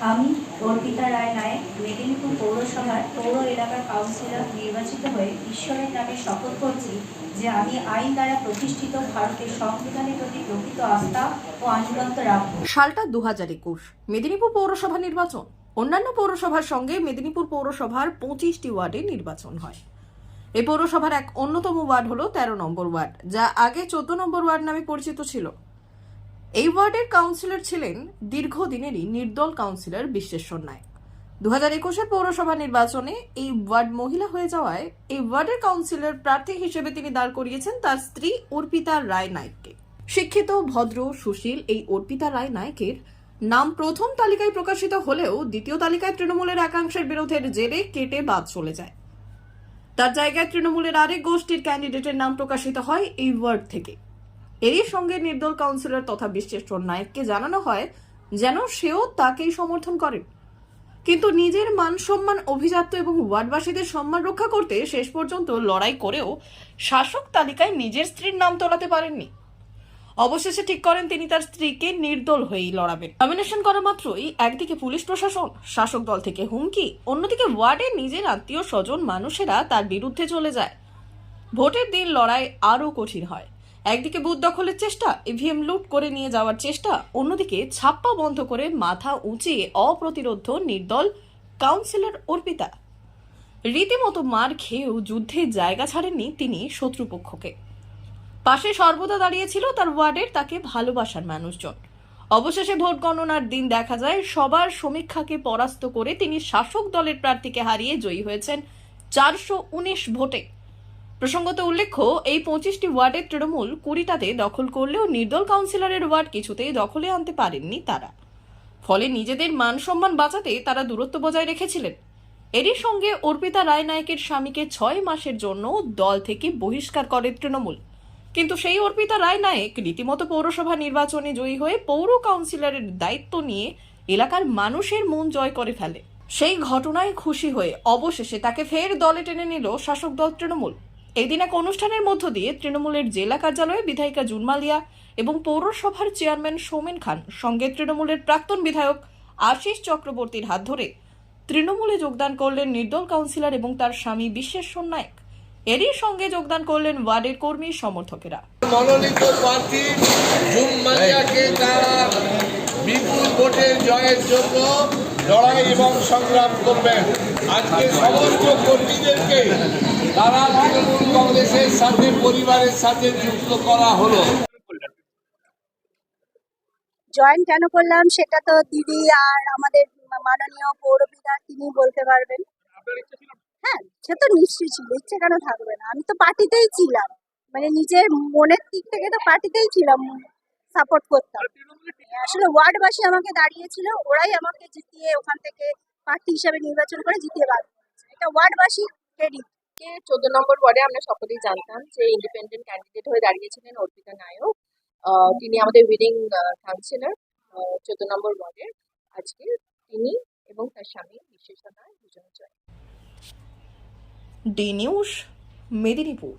আমি অর্পিতা রায় নায়েক মেদিনীপুর পৌরসভার পৌর এলাকার কাউন্সিলর নির্বাচিত হয়ে ঈশ্বরের নামে শপথ করছি যে আমি আইন দ্বারা প্রতিষ্ঠিত ভারতের সংবিধানের প্রতি প্রকৃত আস্থা ও আনুগত্য রাখব। সালটা 2021 মেদিনীপুর পৌরসভা নির্বাচন। অন্যান্য পৌরসভার সঙ্গে মেদিনীপুর পৌরসভার 25টি ওয়ার্ডে নির্বাচন হয়। এই পৌরসভার এক অন্যতম ওয়ার্ড হলো 13 নম্বর ওয়ার্ড, যা আগে 14 নম্বর ওয়ার্ড নামে পরিচিত ছিল। এই ওয়ার্ডের কাউন্সিলর ছিলেন দীর্ঘদিনেরই নির্দল কাউন্সিলর বিশ্বেশ্বর নায়ক। 2021-এর পৌরসভা নির্বাচনে এই ওয়ার্ড মহিলা হয়ে যাওয়ায় এই ওয়ার্ডের কাউন্সিলর প্রার্থী হিসেবে তিনি দাঁড় করিয়েছেন তার স্ত্রী অর্পিতা রায় নায়ককে। শিক্ষিত, ভদ্র, সুশীল এই অর্পিতা রায় নায়কের নাম প্রথম তালিকায় প্রকাশিত হলেও দ্বিতীয় তালিকায় তৃণমূলের একাংশের বিরোধের জেরে কেটে বাদ চলে যায়। তার জায়গায় তৃণমূলের আরেক গোষ্ঠীর ক্যান্ডিডেটের নাম প্রকাশিত হয় এই ওয়ার্ড থেকে। এরই সঙ্গে নির্দল কাউন্সিলর তথা বিশ্বেশ্বর নায়ককে জানানো হয় যেন সেও তাকেই সমর্থন করেন। কিন্তু নিজের মান সম্মান অভিজাত্য এবং ওয়ার্ডবাসীদের সম্মান রক্ষা করতে শেষ পর্যন্ত লড়াই করেও শাসক তালিকায় নিজের স্ত্রীর নাম তোলাতে পারেননি। অবশেষে ঠিক করেন তিনি তার স্ত্রীকে নির্দল হয়েই লড়াবেন। নমিনেশন করা মাত্রই একদিকে পুলিশ প্রশাসন, শাসক দল থেকে হুমকি, অন্যদিকে ওয়ার্ডে নিজের আত্মীয় স্বজন মানুষেরা তার বিরুদ্ধে চলে যায়। ভোটের দিন লড়াই আরও কঠিন হয়। একদিকে বুথ দখলের চেষ্টা, ইভিএম লুট করে নিয়ে যাওয়ার চেষ্টা, অন্যদিকে ছাপ্পা বন্ধ করে মাথা উঁচিয়ে অপ্রতিরোধ নির্দল কাউন্সিলর অর্পিতা। রীতিমতো মার খেয়েও যুদ্ধে জায়গা ছাড়েননি তিনি শত্রুপক্ষকে। পাশে সর্বদা দাঁড়িয়েছিল তার ওয়ার্ডের তাকে ভালোবাসার মানুষজন। অবশেষে ভোট গণনার দিন দেখা যায় সবার সমীক্ষাকে পরাস্ত করে তিনি শাসক দলের প্রার্থীকে হারিয়ে জয়ী হয়েছেন 419 ভোটে। প্রসঙ্গত উল্লেখ্য, এই 25টি ওয়ার্ডের তৃণমূল 20টাতে দখল করলেও নির্দল কাউন্সিলরের ওয়ার্ড কিছুতেই দখলে আনতে পারেননি তারা। ফলে নিজেদের মান সম্মান বাঁচাতে তারা দূরত্ব বজায় রেখেছিলেন। এরই সঙ্গে অর্পিতা রায় নায়কের স্বামীকে 6 মাসের জন্য দল থেকে বহিষ্কার করে তৃণমূল। কিন্তু সেই অর্পিতা রায় নায়ক রীতিমতো পৌরসভা নির্বাচনে জয়ী হয়ে পৌর কাউন্সিলরের দায়িত্ব নিয়ে এলাকার মানুষের মন জয় করে ফেলে। সেই ঘটনায় খুশি হয়ে অবশেষে তাকে ফের দলে টেনে নিল শাসক দল তৃণমূল। এদিন এক অনুষ্ঠানের মধ্য দিয়ে তৃণমূলের জেলা কার্যালয়ে বিধায়িকা জুনমালিয়া এবং পৌরসভার চেয়ারম্যান সৌমেন খান সঙ্গে তৃণমূলের প্রাক্তন বিধায়ক আশিস চক্রবর্তীর হাত ধরে তৃণমূলে যোগদান করলেন নির্দল কাউন্সিলর এবং তার স্বামী বিশ্বেশ্বর নায়ক। এরই সঙ্গে যোগদান করলেন ওয়ার্ডের কর্মী সমর্থকেরা। মনোনীত প্রার্থী জুনমালিয়াকে তারা বিপুল ভোটের জয়ের জন্য লড়াই এবং সংগ্রাম করবেন। আজকে সমস্ত কর্মীদেরকে তারা তৃণমূল কংগ্রেসের সাথে পরিবারের সাথে যুক্ত করা হলো। জয়েন কেন করলাম সেটা তো দিদি আর আমাদের মাননীয় পৌরপিতা তিনি বলতে পারবেন। হ্যাঁ, সে তো নিশ্চয়ই ছিল, ইচ্ছে কেন থাকবে না। আমি তো পার্টিতেই ছিলাম, মানে নিজের মনের দিক থেকে তো পার্টিতেই ছিলাম, সাপোর্ট করতাম। আসলে ওয়ার্ডবাসী আমাকে দাঁড়িয়েছিল, ওরাই আমাকে জিতিয়ে ওখান থেকে প্রার্থী হিসাবে নির্বাচন করে জিতিয়ে বার করেছে। এটা ওয়ার্ডবাসী ক্রেডিট। 14 নম্বর ওয়ার্ডে আমরা সকলেই জানতাম যে ইন্ডিপেন্ডেন্ট ক্যান্ডিডেট হয়ে দাঁড়িয়েছিলেন অর্পিতা নায়ক। তিনি আমাদের উইনিং কাউন্সিলর 14 নম্বর ওয়ার্ডের। আজকে তিনি এবং তার স্বামী বিশ্বেশ্বর নায়ক দুজনে জয়। D news, Medinipur.